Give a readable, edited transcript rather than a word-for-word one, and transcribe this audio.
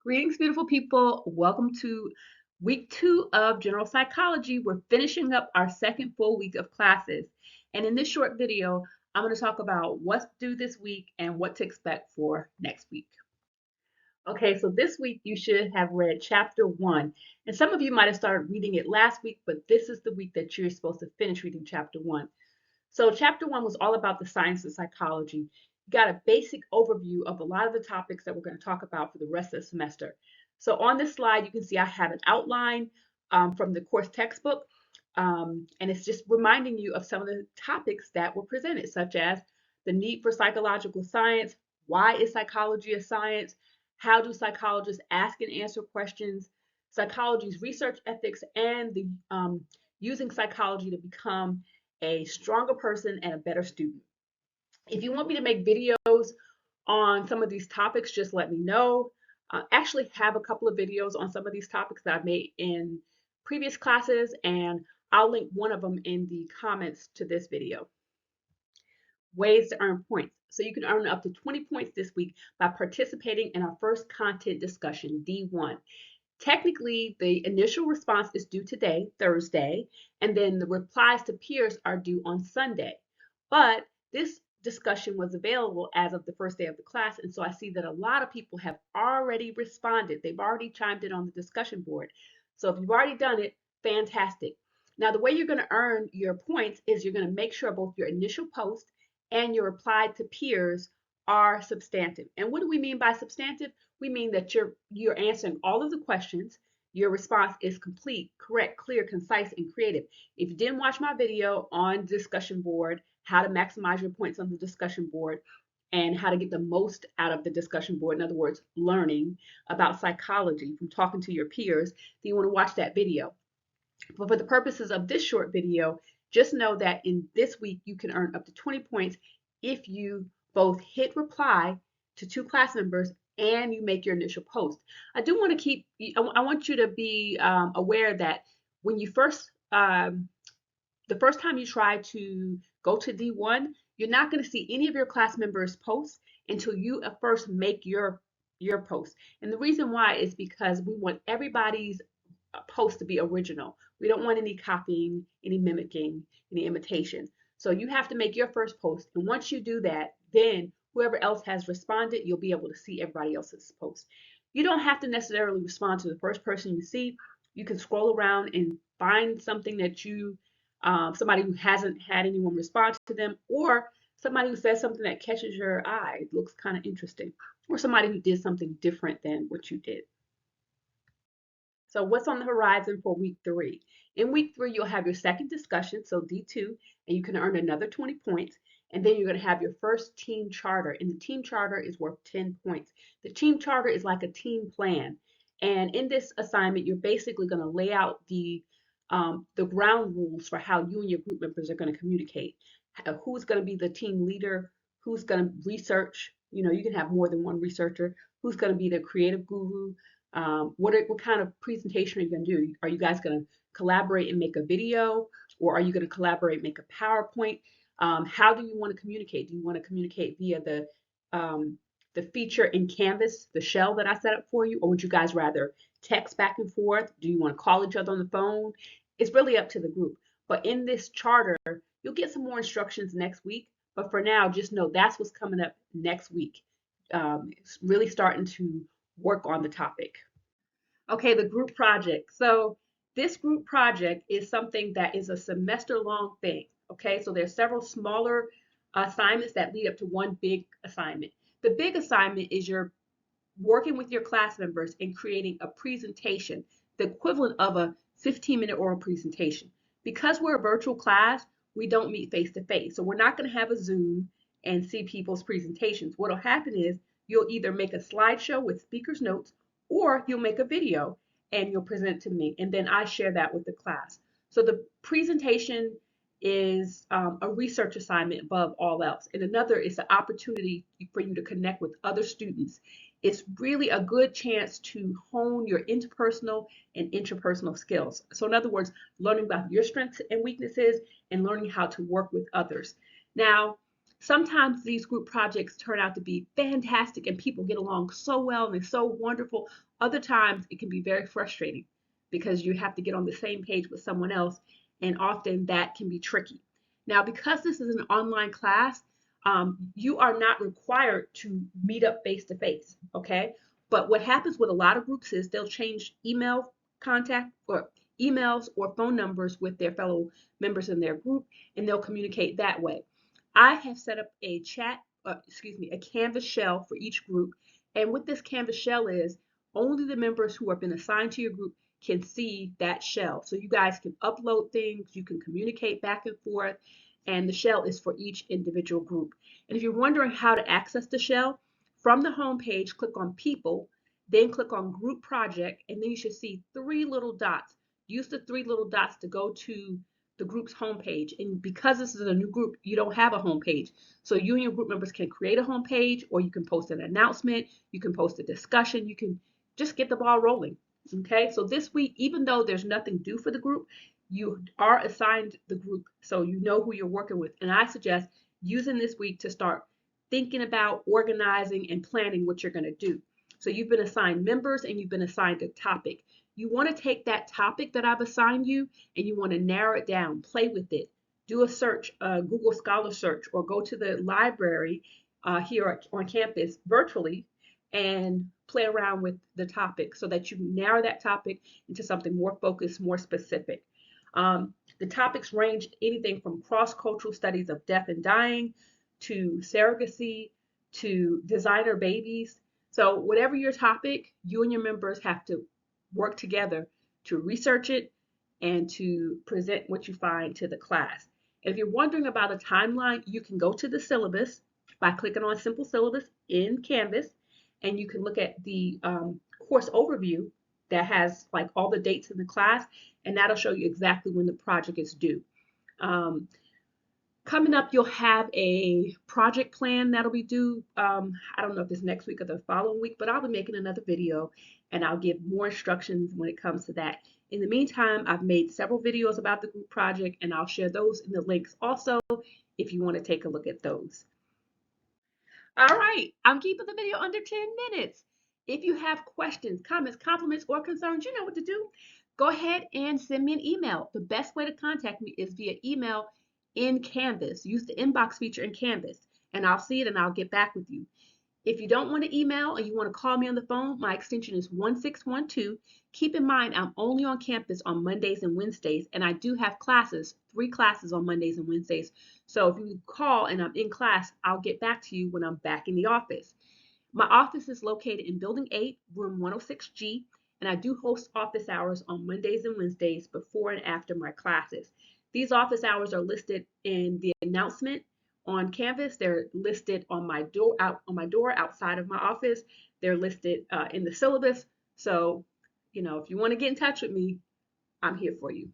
Greetings, beautiful people. Welcome to week 2 of general psychology. We're finishing up our second full week of classes. And in this short video, I'm going to talk about what to do this week and what to expect for next week. Okay, so this week you should have read chapter 1. And some of you might have started reading it last week, but this is the week that you're supposed to finish reading chapter 1. So chapter 1 was all about the science of psychology. You got a basic overview of a lot of the topics that we're going to talk about for the rest of the semester. So on this slide, you can see I have an outline from the course textbook, and it's just reminding you of some of the topics that were presented, such as the need for psychological science, why is psychology a science, how do psychologists ask and answer questions, psychology's research ethics, and the using psychology to become a stronger person and a better student. If you want me to make videos on some of these topics, just let me know. I actually have a couple of videos on some of these topics that I've made in previous classes, and I'll link one of them in the comments to this video. Ways to earn points. So you can earn up to 20 points this week by participating in our first content discussion, D1. Technically, the initial response is due today, Thursday, and then the replies to peers are due on Sunday. But this discussion was available as of the first day of the class, and so I see that a lot of people have already responded. They've already chimed in on the discussion board. So if you've already done it, fantastic. Now, the way you're going to earn your points is you're going to make sure both your initial post and your reply to peers are substantive. And what do we mean by substantive? We mean that you're answering all of the questions. Your response is complete, correct, clear, concise, and creative. If you didn't watch my video on the discussion board, how to maximize your points on the discussion board, and how to get the most out of the discussion board, in other words, learning about psychology from talking to your peers, then you want to watch that video. But for the purposes of this short video, just know that in this week you can earn up to 20 points if you both hit reply to 2 class members and you make your initial post. I do want to I want you to be aware that when you the first time you try to go to D1, you're not going to see any of your class members' posts until you first make your post. And the reason why is because we want everybody's post to be original. We don't want any copying, any mimicking, any imitation. So you have to make your first post. And once you do that, then whoever else has responded, you'll be able to see everybody else's post. You don't have to necessarily respond to the first person you see. You can scroll around and find something that somebody who hasn't had anyone respond to them, or somebody who says something that catches your eye, it looks kind of interesting, or somebody who did something different than what you did. So what's on the horizon for week 3? In week 3, you'll have your second discussion, so D2, and you can earn another 20 points. And then you're going to have your first team charter, and the team charter is worth 10 points. The team charter is like a team plan. And in this assignment, you're basically going to lay out the ground rules for how you and your group members are going to communicate. Who's going to be the team leader? Who's going to research? You can have more than one researcher. Who's going to be the creative guru? What kind of presentation are you going to do? Are you guys going to collaborate and make a video, or are you going to collaborate and make a PowerPoint? How do you want to communicate? Do you want to communicate via the feature in Canvas, the shell that I set up for you, or would you guys rather text back and forth? Do you want to call each other on the phone? It's really up to the group. But in this charter, you'll get some more instructions next week. But for now, just know that's what's coming up next week. It's really starting to work on the topic. Okay, the group project. So this group project is something that is a semester-long thing. Okay, so there's several smaller assignments that lead up to one big assignment. The big assignment is you're working with your class members and creating a presentation, the equivalent of a 15-minute oral presentation. Because we're a virtual class, we don't meet face-to-face. So we're not going to have a Zoom and see people's presentations. What will happen is you'll either make a slideshow with speaker's notes, or you'll make a video and you'll present it to me, and then I share that with the class. So the presentation is a research assignment above all else. And another is the opportunity for you to connect with other students. It's really a good chance to hone your interpersonal and intrapersonal skills. So in other words, learning about your strengths and weaknesses and learning how to work with others. Now, Sometimes these group projects turn out to be fantastic and people get along so well and they're so wonderful. Other times it can be very frustrating because you have to get on the same page with someone else, and often that can be tricky. Now, because this is an online class, you are not required to meet up face to face, okay? But what happens with a lot of groups is they'll change email contact or emails or phone numbers with their fellow members in their group, and they'll communicate that way. I have set up a a Canvas shell for each group. And what this Canvas shell is, only the members who have been assigned to your group can see that shell. So you guys can upload things, you can communicate back and forth, and the shell is for each individual group. And if you're wondering how to access the shell, from the home page, click on People, then click on Group Project, and then you should see three little dots. Use the three little dots to go to the group's homepage. And because this is a new group, you don't have a homepage. So you and your group members can create a homepage, or you can post an announcement, you can post a discussion, you can just get the ball rolling. Okay, so this week, even though there's nothing due for the group, you are assigned the group so you know who you're working with. And I suggest using this week to start thinking about organizing and planning what you're going to do. So you've been assigned members and you've been assigned a topic. You want to take that topic that I've assigned you and you want to narrow it down, play with it, do a search, a Google Scholar search, or go to the library here on campus virtually and play around with the topic so that you narrow that topic into something more focused, more specific. The topics range anything from cross-cultural studies of death and dying to surrogacy to designer babies. So whatever your topic, you and your members have to work together to research it and to present what you find to the class. If you're wondering about a timeline, you can go to the syllabus by clicking on Simple Syllabus in Canvas, and you can look at the course overview that has like all the dates in the class, and that'll show you exactly when the project is due. Coming up, you'll have a project plan that'll be due. I don't know if it's next week or the following week, but I'll be making another video and I'll give more instructions when it comes to that. In the meantime, I've made several videos about the group project and I'll share those in the links also if you want to take a look at those. All right, I'm keeping the video under 10 minutes. If you have questions, comments, compliments, or concerns, you know what to do. Go ahead and send me an email. The best way to contact me is via email in Canvas. Use the inbox feature in Canvas, and I'll see it and I'll get back with you. If you don't want to email and you want to call me on the phone, my extension is 1612. Keep in mind, I'm only on campus on Mondays and Wednesdays, and I do have classes, 3 classes on Mondays and Wednesdays. So if you call and I'm in class, I'll get back to you when I'm back in the office. My office is located in Building 8, room 106G, and I do host office hours on Mondays and Wednesdays before and after my classes. These office hours are listed in the announcement on Canvas. They're listed on my door outside of my office. They're listed in the syllabus. So, if you want to get in touch with me, I'm here for you.